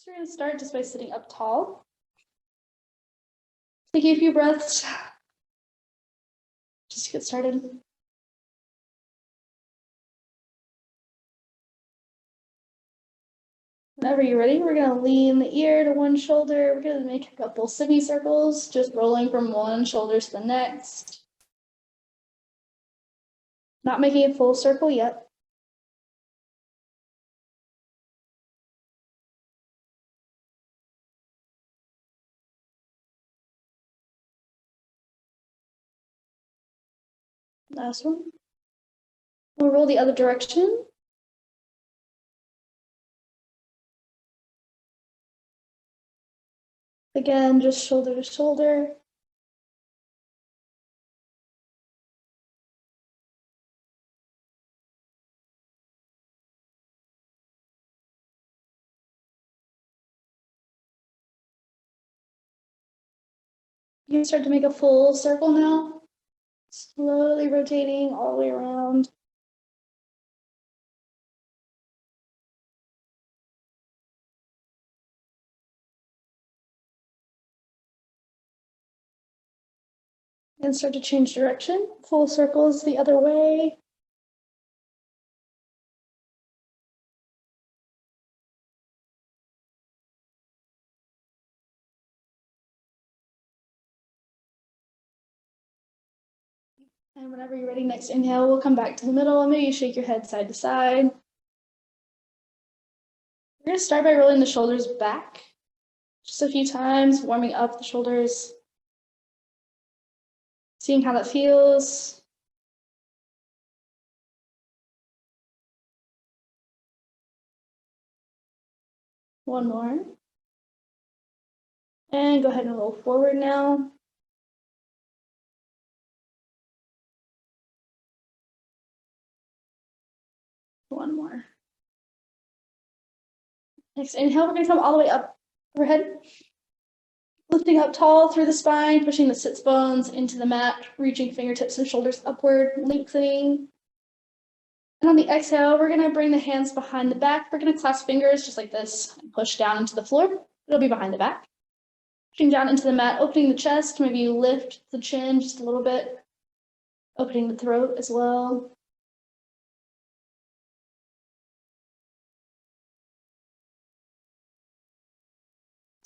So we're going to start just by sitting up tall. Taking a few breaths just to get started. Whenever you're ready, we're going to lean the ear to one shoulder. We're going to make a couple semicircles, just rolling from one shoulder to the next. Not making a full circle yet. Last one. We'll roll the other direction. Again, just shoulder to shoulder. You can start to make a full circle now. Slowly rotating all the way around. And start to change direction. Full circles the other way. And whenever you're ready, next inhale, we'll come back to the middle and maybe shake your head side to side. We're going to start by rolling the shoulders back just a few times, warming up the shoulders, seeing how that feels. One more. And go ahead and roll forward now. One more. Next inhale, we're going to come all the way up overhead. Lifting up tall through the spine, pushing the sits bones into the mat, reaching fingertips and shoulders upward, lengthening. And on the exhale, we're going to bring the hands behind the back. We're going to clasp fingers just like this and push down into the floor. It'll be behind the back. Pushing down into the mat, opening the chest, maybe lift the chin just a little bit, opening the throat as well.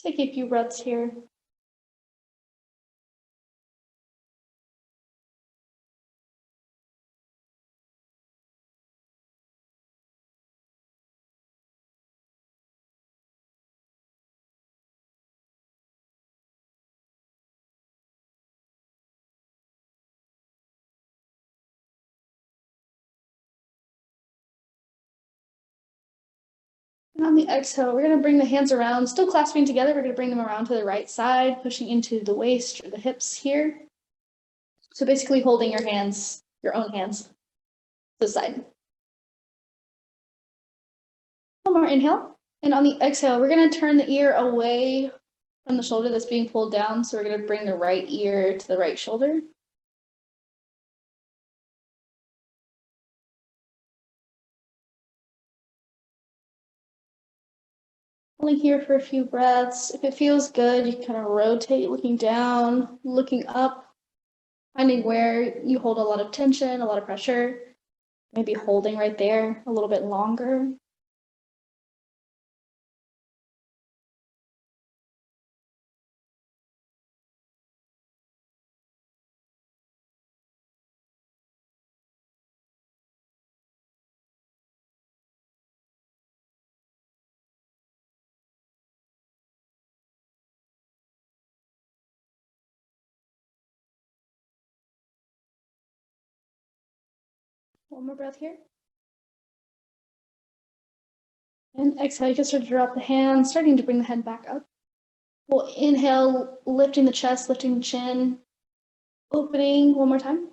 Take a few breaths here. And on the exhale, we're going to bring the hands around, still clasping together. We're going to bring them around to the right side, pushing into the waist or the hips here. So basically holding your hands, your own hands, to the side. One more inhale. And on the exhale, we're going to turn the ear away from the shoulder that's being pulled down. So we're going to bring the right ear to the right shoulder. Holding here for a few breaths. If it feels good, you can kind of rotate, looking down, looking up, finding where you hold a lot of tension, a lot of pressure, maybe holding right there a little bit longer. One more breath here. And exhale, you can start to drop the hands, starting to bring the head back up. We'll inhale, lifting the chest, lifting the chin, opening one more time.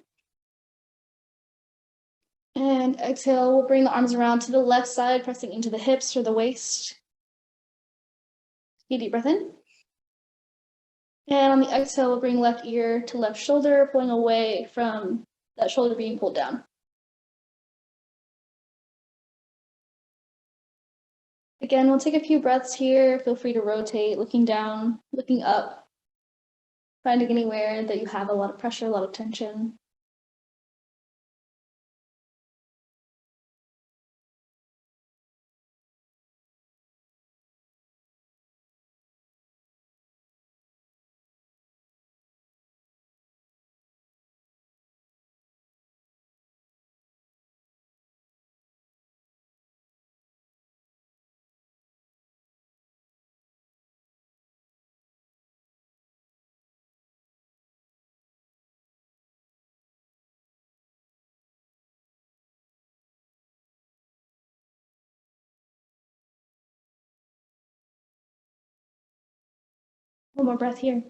And exhale, we'll bring the arms around to the left side, pressing into the hips or the waist. Take a deep breath in. And on the exhale, we'll bring left ear to left shoulder, pulling away from that shoulder being pulled down. Again, we'll take a few breaths here. Feel free to rotate, looking down, looking up, finding anywhere that you have a lot of pressure, a lot of tension. One more breath here.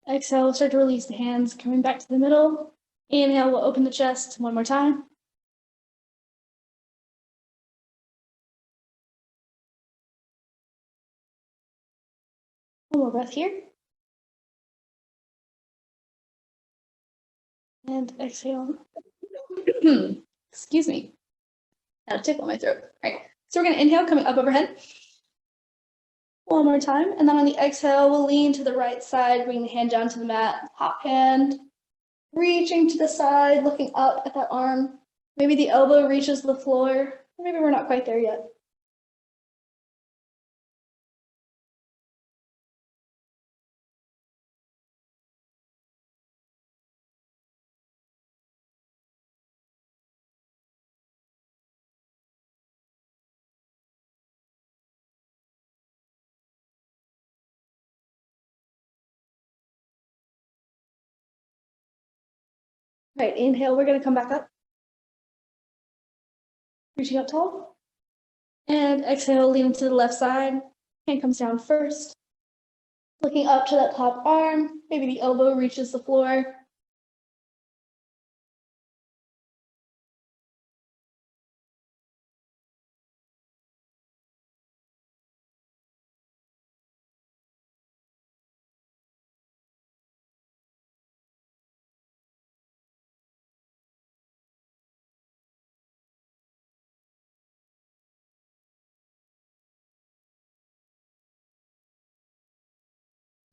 Exhale, start to release the hands, coming back to the middle. Inhale, we'll open the chest one more time. One more breath here. And exhale. Excuse me. Had a tickle in my throat. All right. So we're going to inhale, coming up overhead. One more time. And then on the exhale, we'll lean to the right side, bring the hand down to the mat, hop hand, reaching to the side, looking up at that arm. Maybe the elbow reaches the floor. Maybe we're not quite there yet. All right, inhale, we're going to come back up. Reaching up tall. And exhale, lean to the left side. Hand comes down first. Looking up to that top arm. Maybe the elbow reaches the floor.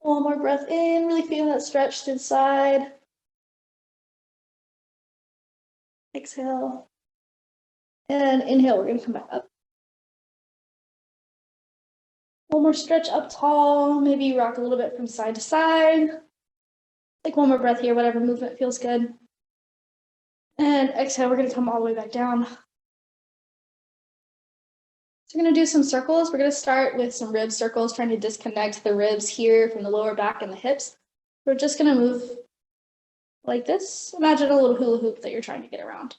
One more breath in, really feeling that stretch to the side. Exhale. And inhale, we're going to come back up. One more stretch up tall, maybe rock a little bit from side to side. Take one more breath here, whatever movement feels good. And exhale, we're going to come all the way back down. So we're going to do some circles. We're going to start with some rib circles, trying to disconnect the ribs here from the lower back and the hips. We're just going to move like this. Imagine a little hula hoop that you're trying to get around.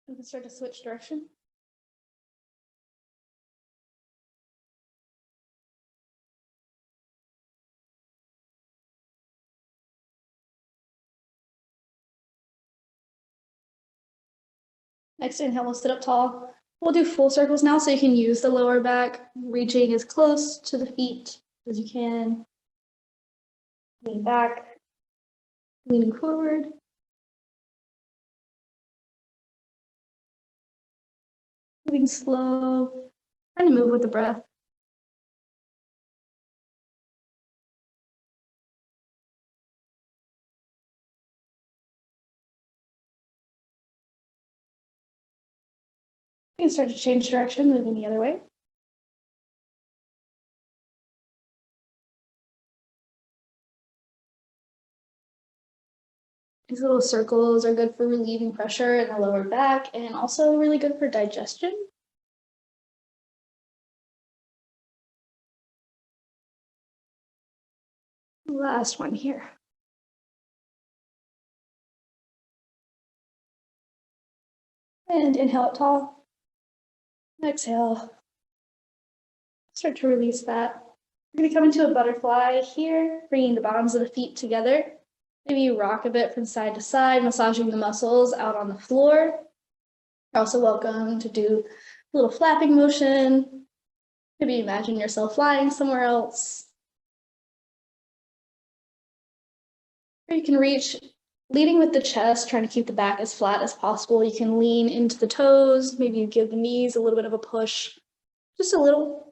We can start to switch direction. Next inhale, we'll sit up tall. We'll do full circles now, so you can use the lower back, reaching as close to the feet as you can. Lean back, leaning forward. Moving slow, trying to move with the breath. You can start to change direction, moving the other way. These little circles are good for relieving pressure in the lower back and also really good for digestion. Last one here. And inhale up tall. Exhale. Start to release that. We're going to come into a butterfly here, bringing the bottoms of the feet together. Maybe rock a bit from side to side, massaging the muscles out on the floor. You're also welcome to do a little flapping motion. Maybe imagine yourself flying somewhere else. Or you can reach, leading with the chest, trying to keep the back as flat as possible. You can lean into the toes, maybe you give the knees a little bit of a push, just a little.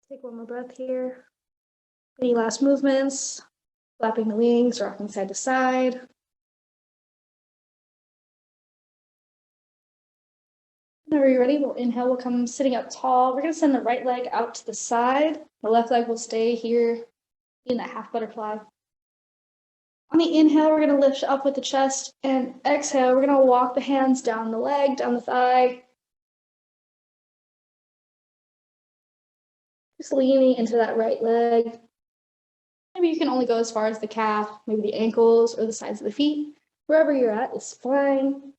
Take one more breath here. Any last movements? Flapping the wings, rocking side to side. Whenever you're ready, we'll inhale, we'll come sitting up tall. We're gonna send the right leg out to the side. The left leg will stay here in that half butterfly. On the inhale, we're gonna lift up with the chest, and exhale, we're gonna walk the hands down the leg, down the thigh. Just leaning into that right leg. Maybe you can only go as far as the calf, maybe the ankles or the sides of the feet. Wherever you're at is fine.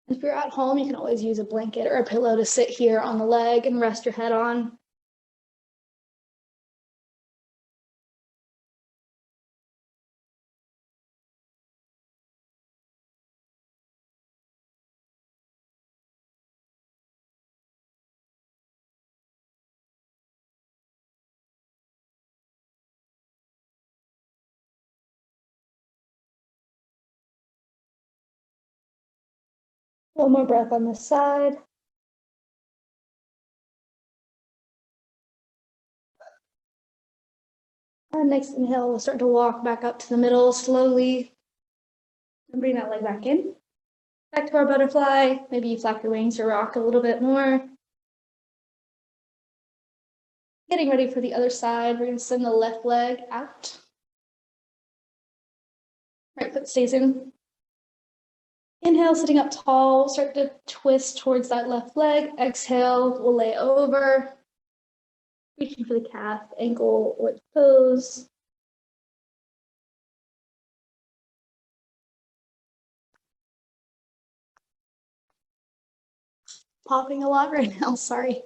If you're at home, you can always use a blanket or a pillow to sit here on the leg and rest your head on. One more breath on this side. And next inhale, we'll start to walk back up to the middle slowly. And bring that leg back in. Back to our butterfly. Maybe you flap your wings or rock a little bit more. Getting ready for the other side. We're going to send the left leg out. Right foot stays in. Inhale, sitting up tall. Start to twist towards that left leg. Exhale, we'll lay over. Reaching for the calf, ankle, or toes. Popping a lot right now, sorry.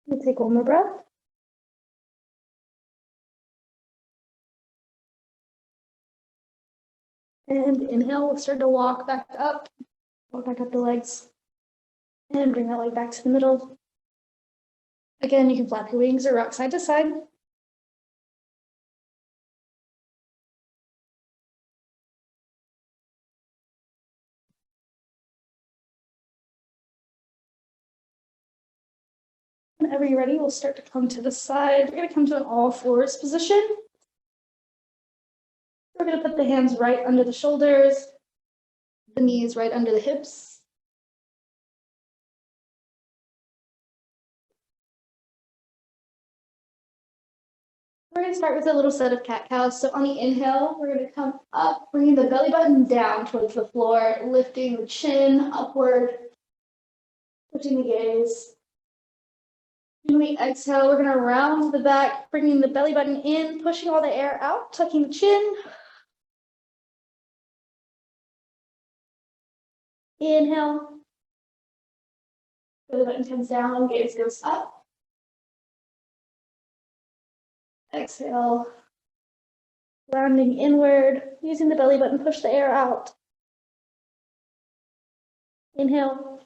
We'll take one more breath. And inhale, we'll start to walk back up. Walk back up the legs. And bring that leg back to the middle. Again, you can flap your wings or rock side to side. Whenever you're ready, we'll start to come to the side. We're going to come to an all fours position. We're going to put the hands right under the shoulders, the knees right under the hips. We're going to start with a little set of cat-cows. So on the inhale, we're going to come up, bringing the belly button down towards the floor, lifting the chin upward, lifting the gaze. When we exhale, we're going to round the back, bringing the belly button in, pushing all the air out, tucking the chin. Inhale. Belly button comes down, gaze goes up. Exhale. Rounding inward, using the belly button, push the air out. Inhale.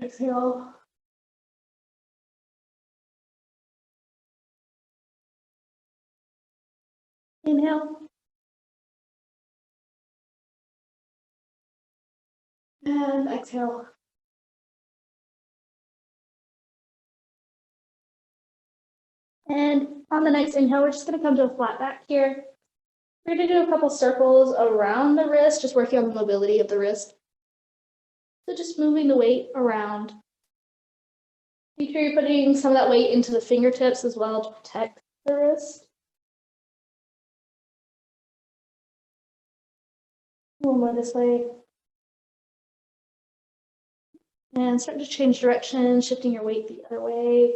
Exhale. Inhale. And exhale. And on the next inhale, we're just going to come to a flat back here. We're going to do a couple circles around the wrist, just working on the mobility of the wrist. So just moving the weight around. Make sure you're putting some of that weight into the fingertips as well to protect the wrist. One more this way. And start to change direction, shifting your weight the other way.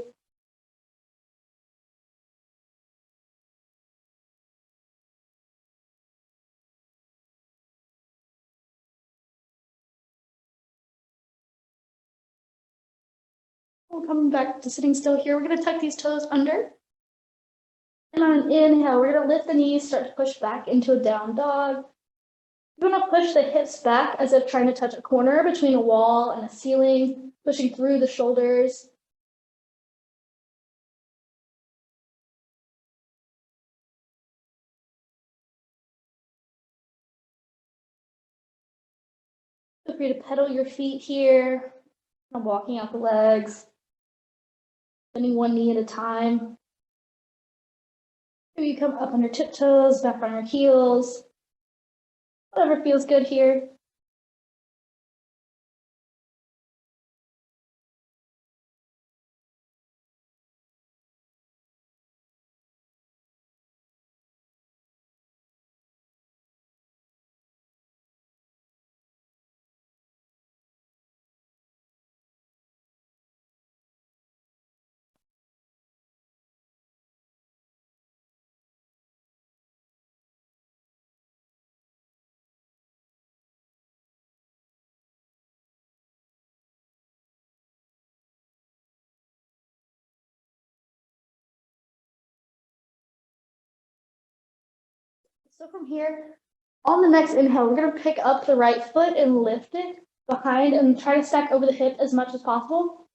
We'll come back to sitting still here. We're going to tuck these toes under. And on an inhale, we're going to lift the knees, start to push back into a down dog. You want to push the hips back as if trying to touch a corner between a wall and a ceiling, pushing through the shoulders. Feel free to pedal your feet here. I'm walking out the legs, bending one knee at a time. Maybe you come up on your tiptoes, back on your heels. Whatever feels good here. So from here, on the next inhale, we're going to pick up the right foot and lift it behind and try to stack over the hip as much as possible.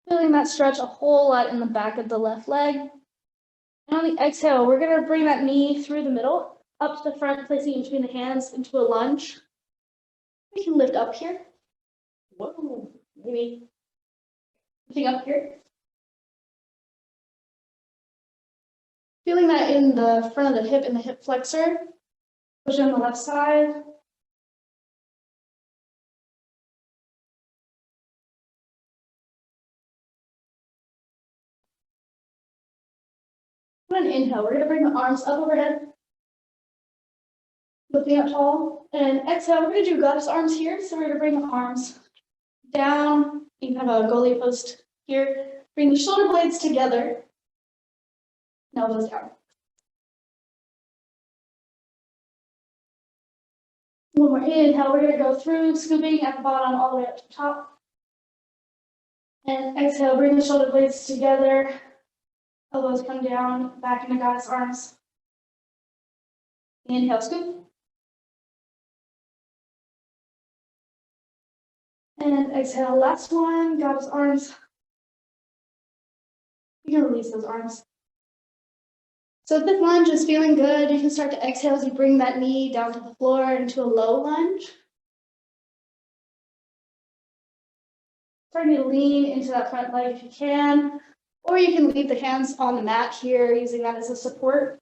Feeling that stretch a whole lot in the back of the left leg. And on the exhale, we're going to bring that knee through the middle, up to the front, placing it between the hands into a lunge. We can lift up here. Whoa, maybe lifting up here. Feeling that in the front of the hip and the hip flexor. Push on the left side. On an inhale, we're going to bring the arms up overhead. Lifting up tall. And exhale, we're going to do goddess arms here. So we're going to bring the arms down. You can have a goalie post here. Bring the shoulder blades together. Elbows down. One more inhale, we're going to go through, scooping at the bottom all the way up to the top. And exhale, bring the shoulder blades together. Elbows come down, back into goddess arms. Inhale, scoop. And exhale, last one, goddess arms. You can release those arms. So if this lunge is feeling good, you can start to exhale as you bring that knee down to the floor into a low lunge. Starting to lean into that front leg if you can, or you can leave the hands on the mat here, using that as a support.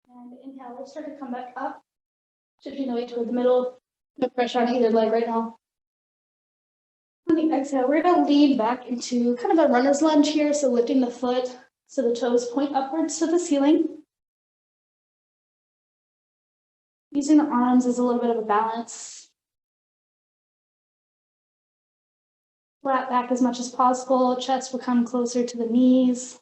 And inhale, we'll start to come back up, shifting the weight toward the middle. No pressure on either leg right now. On the exhale, we're going to lean back into kind of a runner's lunge here, so lifting the foot so the toes point upwards to the ceiling. Using the arms as a little bit of a balance. Flat back as much as possible. Chest will come closer to the knees.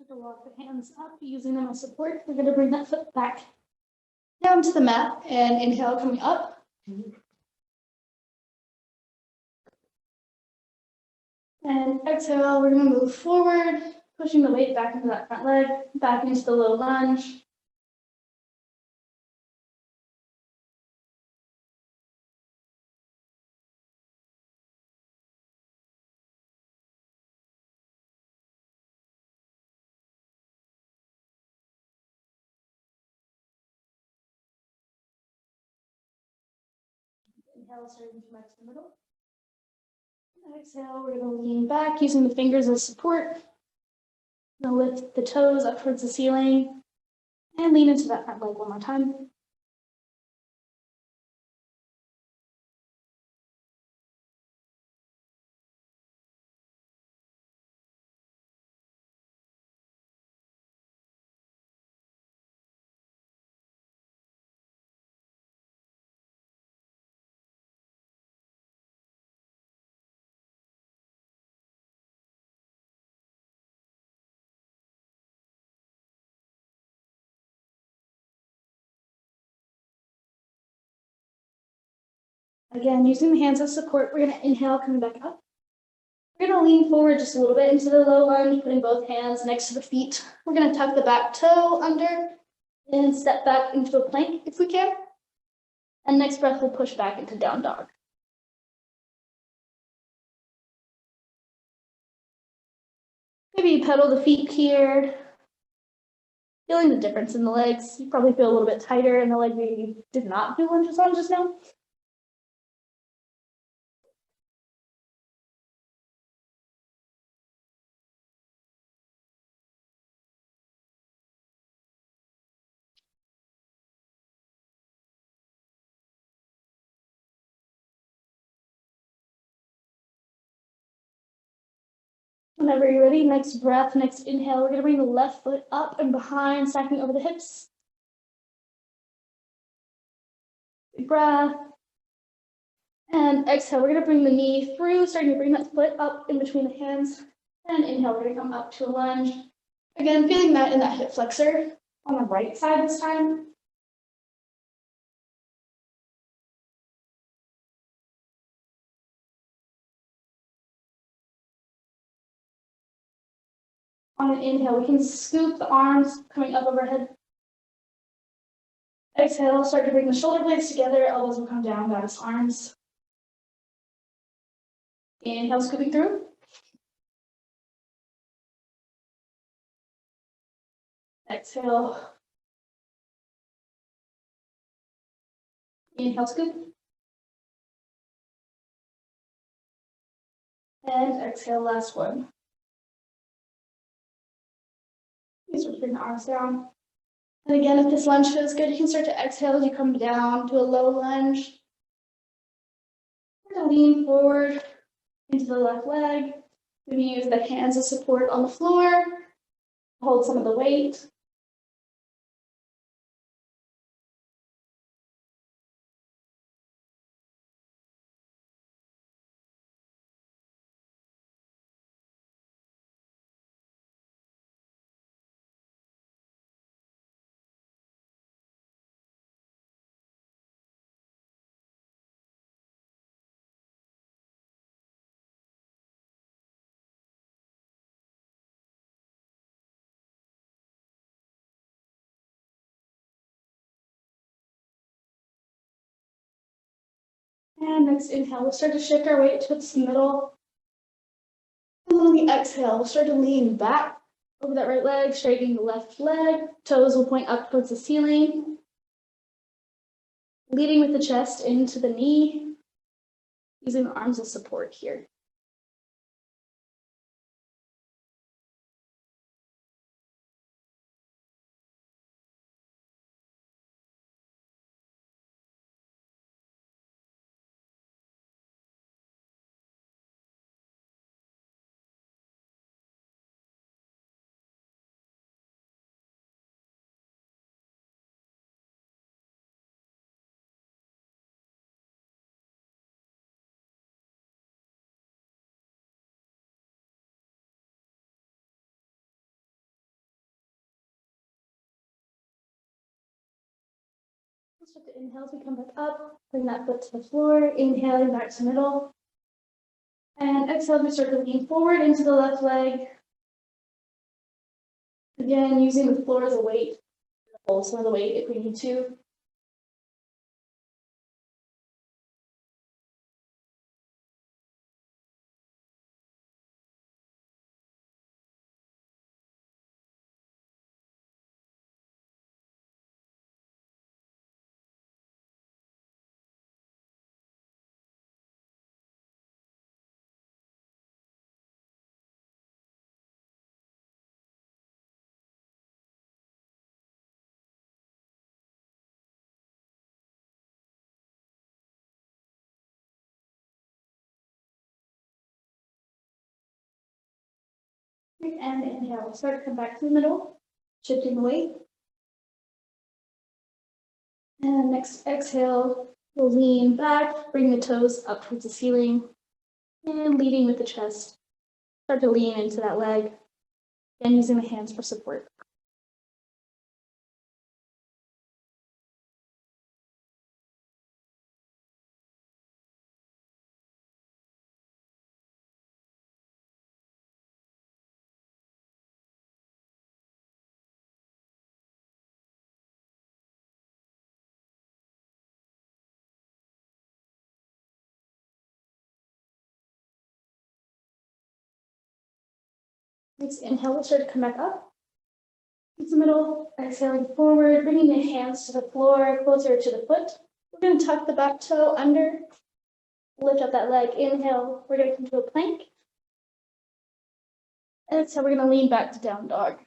To walk the hands up using them as support. We're going to bring that foot back down to the mat and inhale coming up. And exhale, we're going to move forward, pushing the weight back into that front leg, back into the low lunge. Inhale, starting to back to the middle. Exhale, we're going to lean back using the fingers as support. We're going to lift the toes up towards the ceiling and lean into that front leg one more time. Again, using the hands as support, we're going to inhale, coming back up. We're going to lean forward just a little bit into the low lunge, putting both hands next to the feet. We're going to tuck the back toe under and step back into a plank if we can. And next breath, we'll push back into down dog. Maybe you pedal the feet here. Feeling the difference in the legs. You probably feel a little bit tighter in the leg that you did not do lunges on just now. Whenever you're ready, next breath, next inhale, we're going to bring the left foot up and behind, stacking over the hips. Big breath. And exhale, we're going to bring the knee through, starting to bring that foot up in between the hands. And inhale, we're going to come up to a lunge. Again, feeling that in that hip flexor on the right side this time. On an inhale, we can scoop the arms coming up overhead. Exhale, start to bring the shoulder blades together, elbows will come down, goddess arms. Inhale, scooping through. Exhale. Inhale, scoop. And exhale, last one. Please bring the arms down. And again, if this lunge feels good, you can start to exhale as you come down to a low lunge. We're going to lean forward into the left leg. We can use the hands as support on the floor. Hold some of the weight. And next inhale, we'll start to shift our weight towards the middle. And then on the exhale, we'll start to lean back over that right leg, straightening the left leg. Toes will point up towards the ceiling. Leading with the chest into the knee, using the arms as support here. With the inhales, we come back up, bring that foot to the floor, inhaling back to middle. And exhale, we start to lean forward into the left leg. Again, using the floor as a weight, hold some of the weight if we need to. And inhale, start to come back to the middle, shifting the weight. And next exhale, we'll lean back, bring the toes up towards the ceiling, and leading with the chest. Start to lean into that leg, and using the hands for support. Next inhale, we'll start to come back up. Into the middle, exhaling forward, bringing the hands to the floor, closer to the foot. We're going to tuck the back toe under, lift up that leg, inhale, we're going to come to a plank. And exhale, we're going to lean back to down dog.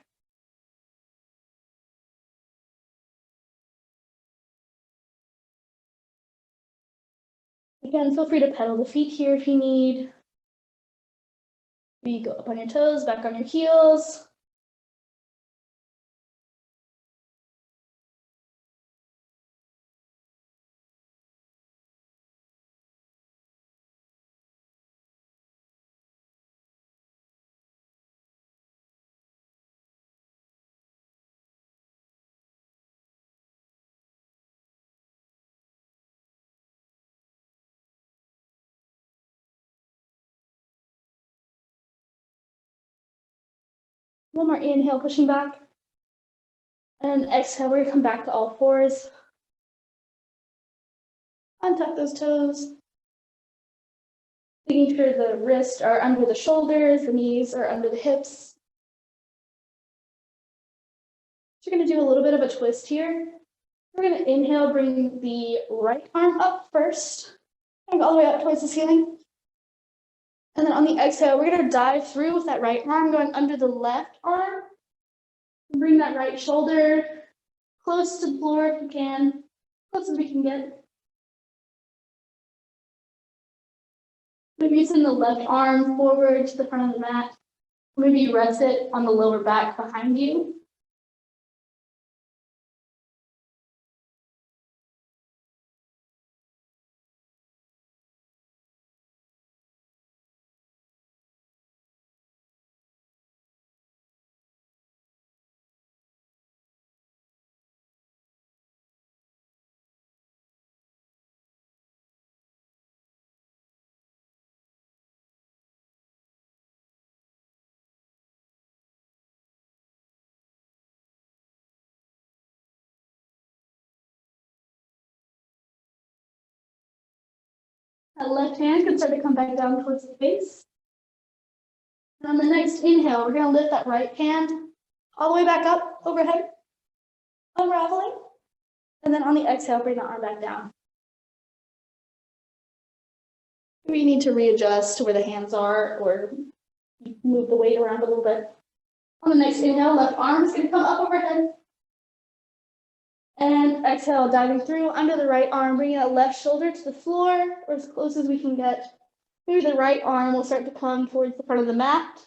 Again, feel free to pedal the feet here if you need. You go up on your toes, back on your heels. One more inhale, pushing back. And exhale, we're going to come back to all fours. Untuck those toes. Making sure the wrists are under the shoulders, the knees are under the hips. So you're going to do a little bit of a twist here. We're going to inhale, bring the right arm up first, and go all the way up towards the ceiling. And then on the exhale, we're going to dive through with that right arm going under the left arm. Bring that right shoulder close to the floor if you can, close as we can get. Maybe you send the left arm forward to the front of the mat. Maybe you rest it on the lower back behind you. That left hand can start to come back down towards the face. And on the next inhale, we're going to lift that right hand all the way back up overhead, unraveling. And then on the exhale, bring the arm back down. We need to readjust to where the hands are or move the weight around a little bit. On the next inhale, left arm is going to come up overhead. And exhale, diving through under the right arm, bringing that left shoulder to the floor or as close as we can get. Maybe the right arm will start to come towards the front of the mat.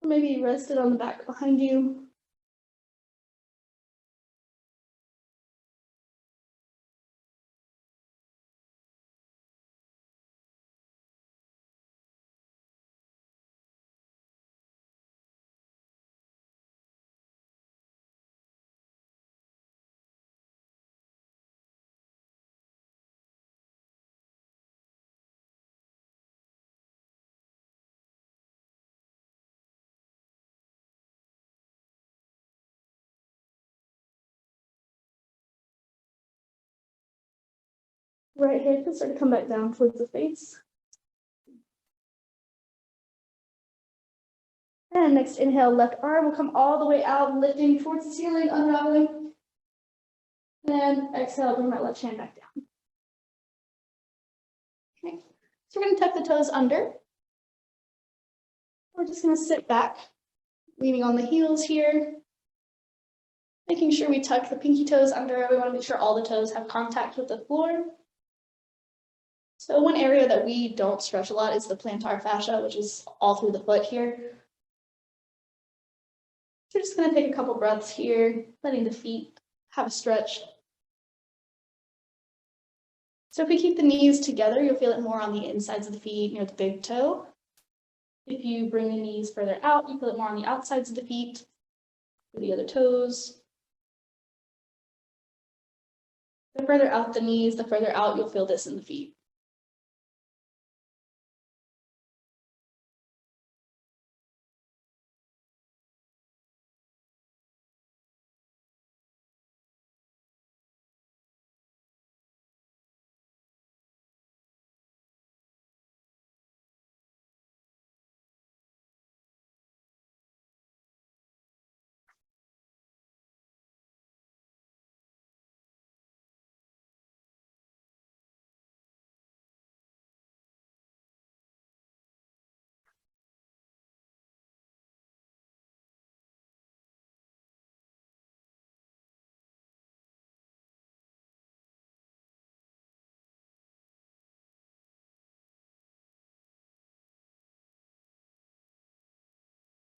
Or maybe rest it on the back behind you. Right hand can start to come back down towards the face. And next inhale, left arm will come all the way out, lifting towards the ceiling, unraveling. And exhale, bring that left hand back down. Okay, so we're going to tuck the toes under. We're just going to sit back, leaning on the heels here. Making sure we tuck the pinky toes under. We want to make sure all the toes have contact with the floor. So one area that we don't stretch a lot is the plantar fascia, which is all through the foot here. So we're just going to take a couple breaths here, letting the feet have a stretch. So if we keep the knees together, you'll feel it more on the insides of the feet near the big toe. If you bring the knees further out, you feel it more on the outsides of the feet, or the other toes. The further out the knees, the further out you'll feel this in the feet.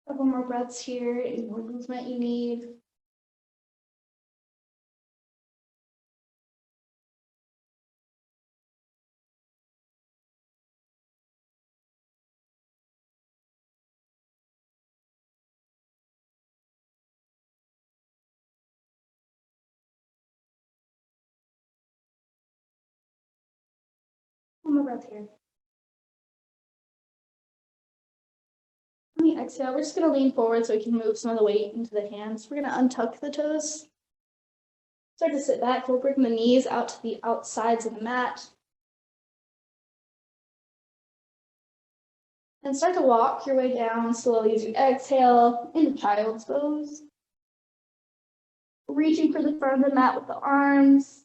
Couple more breaths here, any more movement you need. One more breath here. On the exhale, we're just going to lean forward so we can move some of the weight into the hands. We're going to untuck the toes. Start to sit back. We'll bring the knees out to the outsides of the mat. And start to walk your way down slowly as you exhale into child's pose. Reaching for the front of the mat with the arms.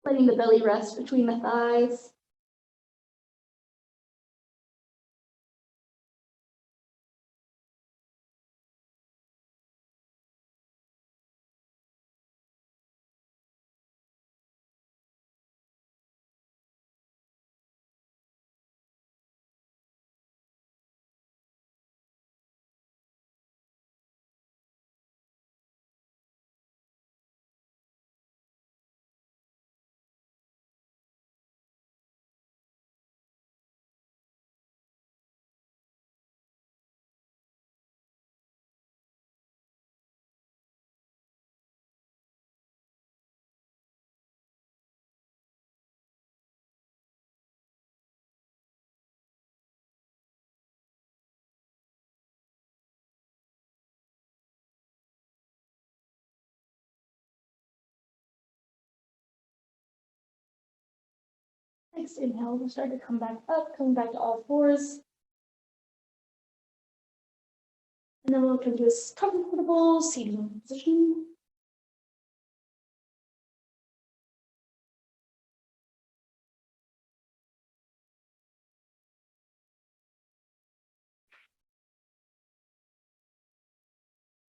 Letting the belly rest between the thighs. Next inhale, we'll start to come back up, coming back to all fours. And then we'll come to a comfortable seating position.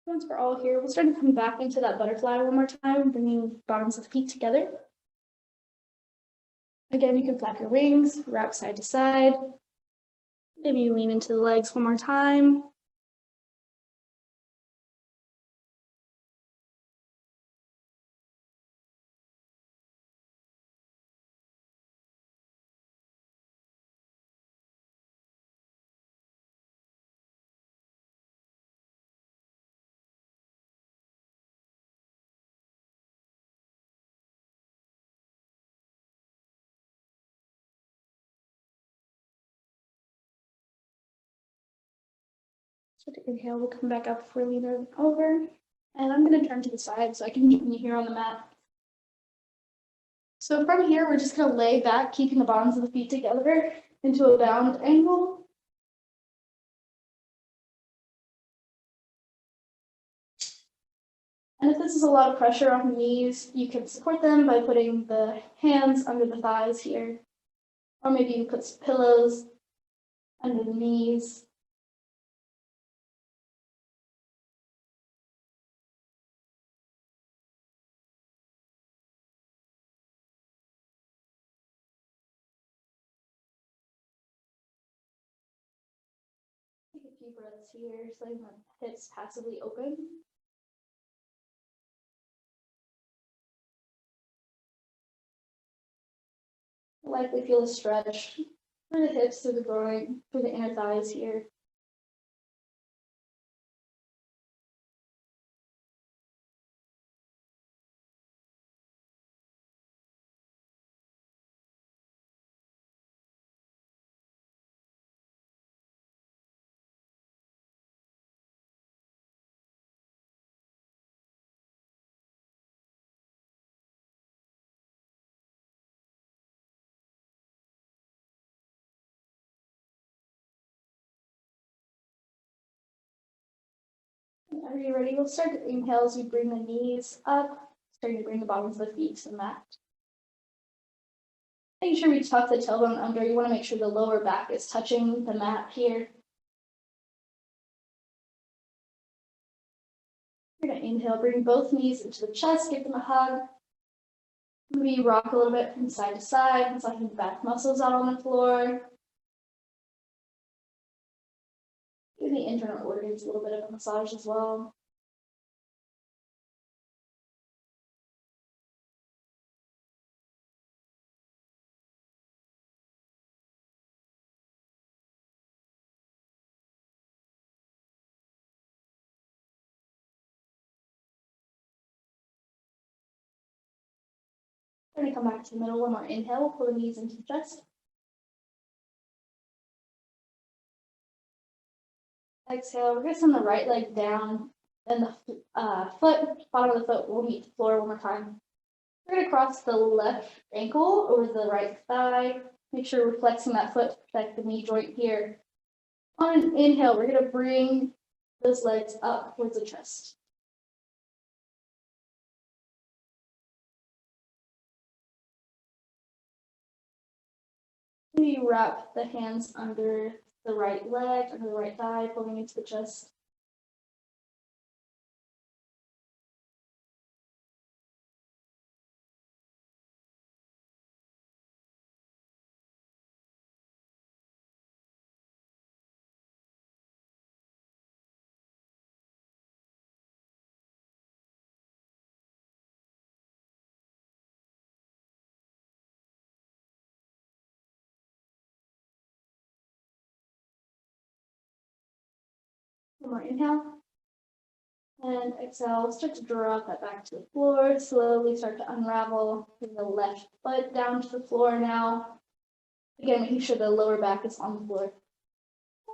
Once we're all here, we'll start to come back into that butterfly one more time, bringing bottoms of the feet together. Again, you can flap your wings, rock side to side. Maybe you lean into the legs one more time. So to inhale, we'll come back up before leaning over. And I'm going to turn to the side so I can meet you here on the mat. So from here, we're just going to lay back, keeping the bottoms of the feet together into a bound angle. And if this is a lot of pressure on the knees, you can support them by putting the hands under the thighs here. Or maybe you put some pillows under the knees. Take a few breaths here, so letting the hips passively open. Likely feel a stretch through the hips, through the groin, through the inner thighs here. Are you ready? We'll start to inhale as we bring the knees up, starting to bring the bottoms of the feet to the mat. Making sure we tuck the tailbone under. You want to make sure the lower back is touching the mat here. We're going to inhale, bring both knees into the chest, give them a hug. Maybe rock a little bit from side to side, massaging the back muscles out on the floor. Give the internal organs a little bit of a massage as well. We're going to come back to the middle. One more inhale, pull the knees into the chest. Exhale, we're going to send the right leg down, and the bottom of the foot will meet the floor one more time. We're going to cross the left ankle over the right thigh. Make sure we're flexing that foot to protect the knee joint here. On an inhale, we're going to bring those legs up towards the chest. We wrap the hands under the right leg, under the right thigh, pulling into the chest. One more inhale. And exhale, start to drop that back to the floor. Slowly start to unravel. Bring the left foot down to the floor now. Again, making sure the lower back is on the floor.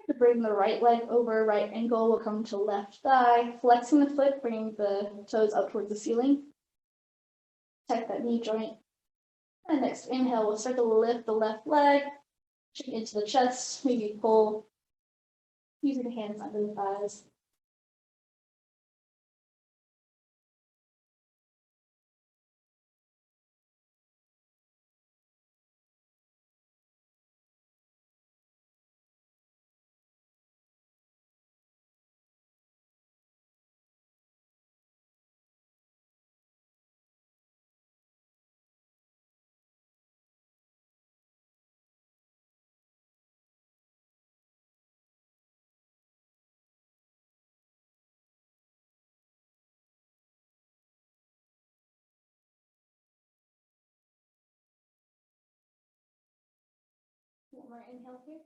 To bring the right leg over, right ankle will come to left thigh. Flexing the foot, bringing the toes up towards the ceiling. Protect that knee joint. And next inhale, we'll start to lift the left leg into the chest. Maybe pull using the hands under the thighs. more inhale here.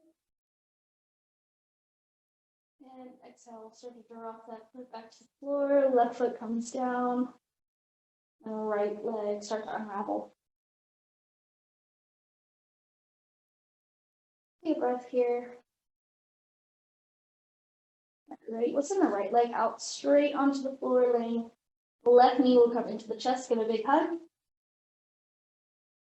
And exhale, start to draw off that foot back to the floor. Left foot comes down. And right leg start to unravel. Take a breath here. Right, let's send the right leg out straight onto the floor, laying the left knee will come into the chest, give a big hug.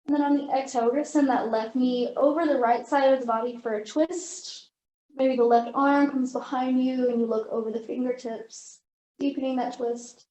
And then on the exhale, we're gonna send that left knee over the right side of the body for a twist. Maybe the left arm comes behind you and you look over the fingertips, deepening that twist.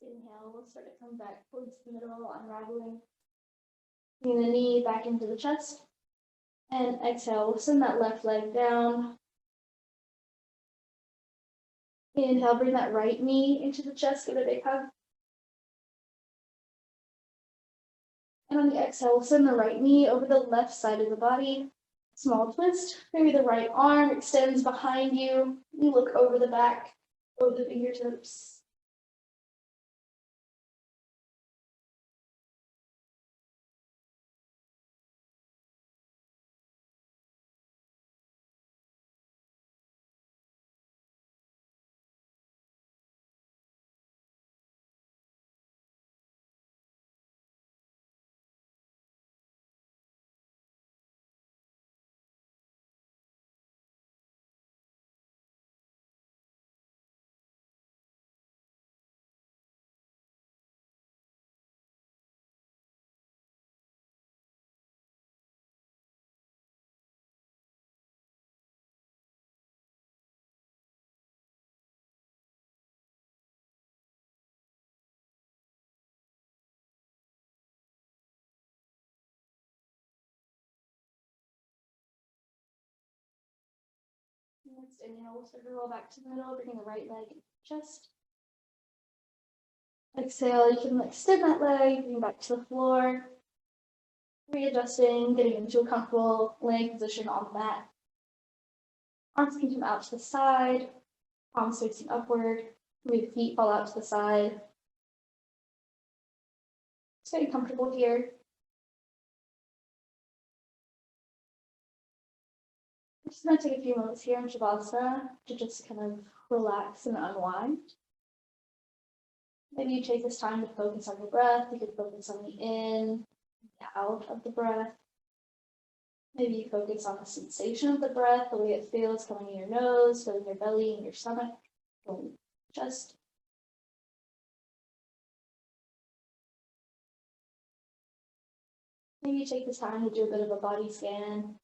Inhale, we'll start to come back towards the middle, unraveling. Bring the knee back into the chest. And exhale, we'll send that left leg down. Inhale, bring that right knee into the chest, give it a big hug. And on the exhale, we'll send the right knee over the left side of the body. Small twist. Maybe the right arm extends behind you. You look over the back, over the fingertips. Next inhale, we'll start to roll back to the middle, bringing the right leg into the chest. Exhale, you can extend that leg, bring back to the floor. Readjusting, getting into a comfortable laying position on the mat. Arms can come out to the side, palms facing upward. Maybe the feet fall out to the side. Just getting comfortable here. I'm just going to take a few moments here in Shavasana to just kind of relax and unwind. Maybe you take this time to focus on your breath. You could focus on the in, the out of the breath. Maybe you focus on the sensation of the breath, the way it feels coming in your nose, filling your belly and your stomach, filling your chest. Maybe you take this time to do a bit of a body scan.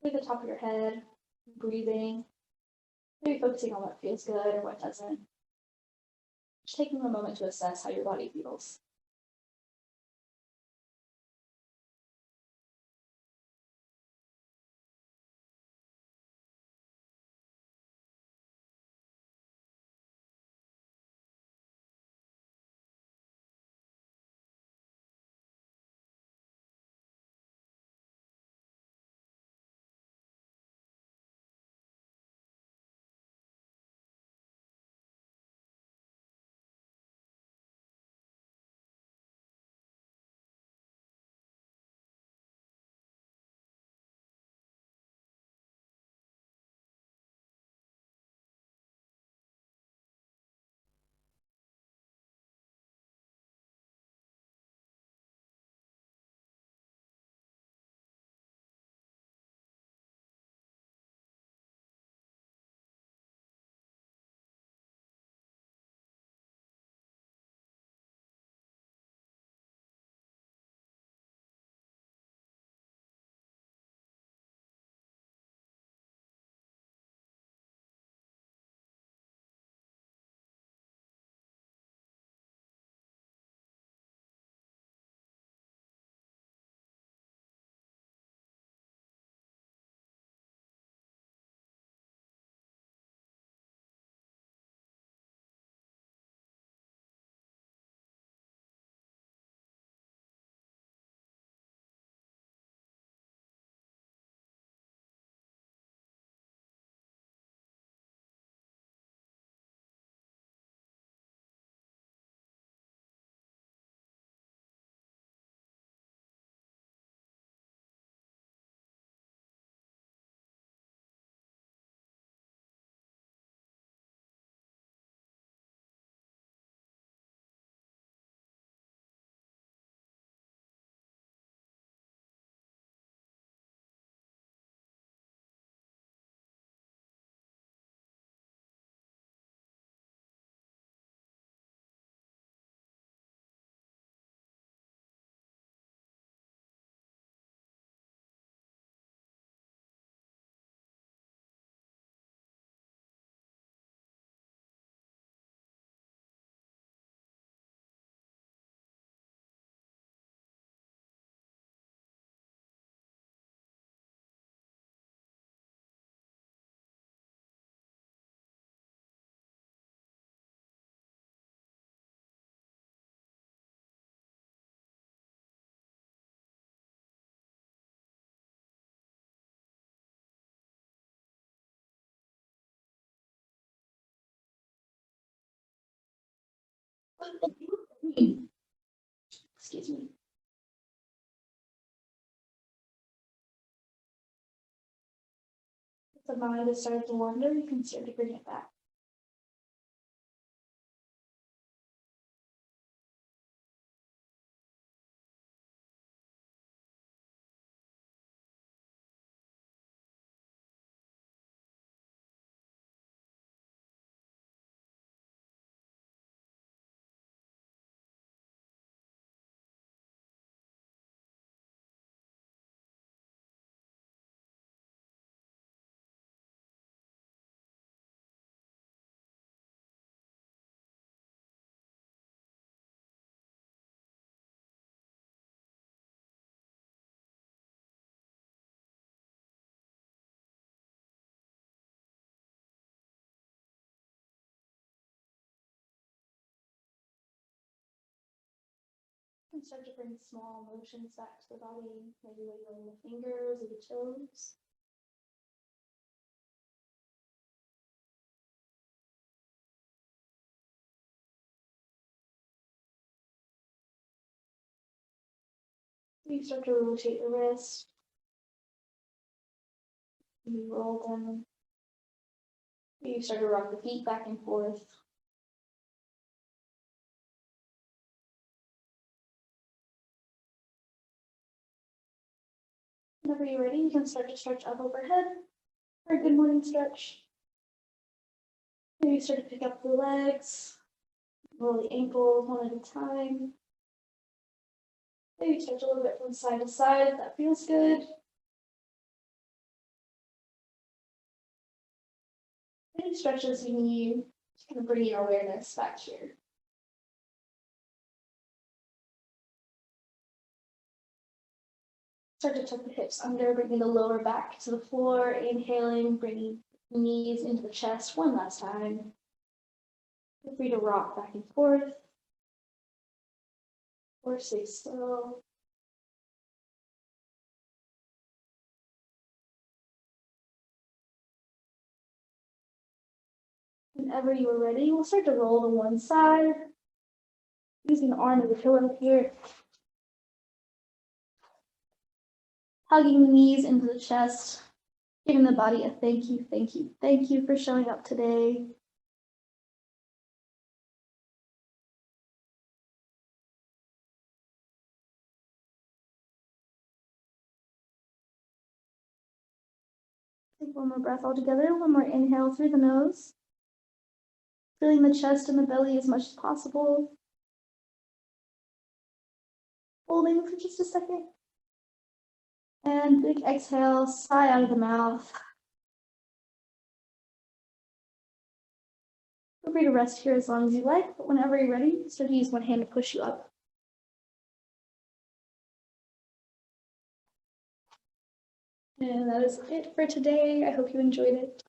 Look at the top of your head, breathing. Maybe focusing on what feels good or what doesn't. Just taking a moment to assess how your body feels. Excuse me. If the mind has started to wander, you can start to bring it back. And start to bring small motions back to the body, maybe wiggling the fingers or the toes. You start to rotate the wrist. You roll them. You start to rock the feet back and forth. Whenever you're ready, you can start to stretch up overhead for a good morning stretch. Maybe start to pick up the legs, roll the ankles one at a time. Maybe stretch a little bit from side to side if that feels good. Any stretches you need to kind of bring your awareness back here. Start to tuck the hips under, bringing the lower back to the floor, inhaling, bringing knees into the chest one last time. Feel free to rock back and forth, or stay still. Whenever you are ready, we'll start to roll to one side, using the arm as a pillow here. Hugging the knees into the chest, giving the body a thank you, thank you, thank you for showing up today. Take one more breath all together, one more inhale through the nose. Filling the chest and the belly as much as possible. Holding for just a second. And big exhale, sigh out of the mouth. Feel free to rest here as long as you like, but whenever you're ready, start to use one hand to push you up. And that is it for today. I hope you enjoyed it.